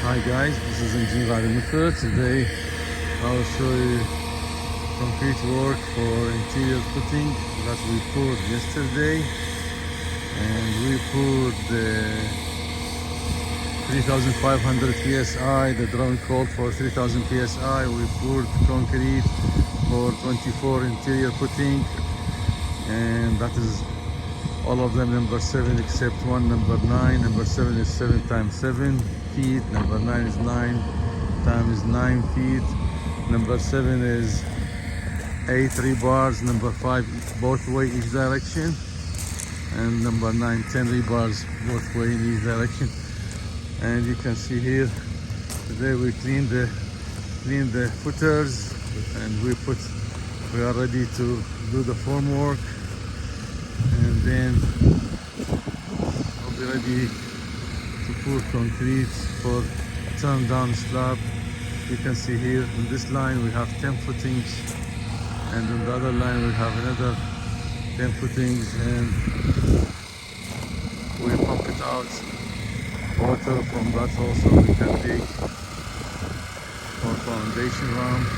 Hi guys, this is Engineer Ali Mukher. Today I'll show you concrete work for interior footing that we poured yesterday, and we poured the 3500 psi. The drum called for 3000 psi. We poured concrete for 24 interior footing, and that is all of them number 7 except one, number 9. Number 7 is 7 times 7 feet. Number 9 is 9 times 9 feet. Number 7 is 8 rebars. Number 5 both way each direction. And number 9, 10 rebars both way in each direction. And you can see here, today we clean the footers, and we are ready to do the formwork. And then I'll be ready to pour concrete for turn down slab. You can see here in this line we have 10 footings, and on the other line we have another 10 footings, and we pump it out. Water from that also we can take for foundation ramp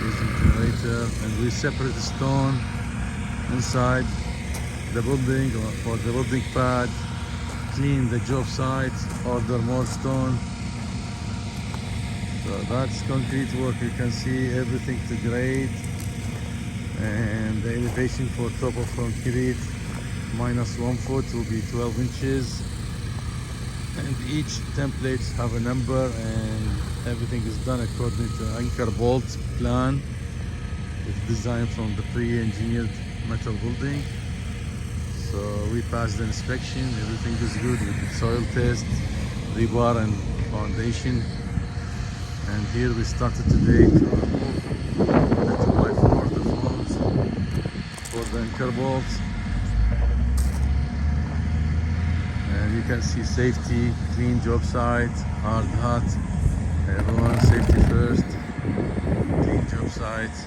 using generator, and we separate the stone inside the building or for the building pad, clean the job site, order more stone. So that's concrete work. You can see everything to grade, and the elevation for top of concrete -1 foot will be 12 inches, and each templates have a number, and everything is done according to anchor bolt plan. It's designed from the pre-engineered metal building. So we passed the inspection, everything is good. We did soil test, rebar and foundation. And here we started today to remove the 2x4, the forms for the anchor bolts. And you can see safety, clean job site, hard hat. Everyone safety first, clean job site.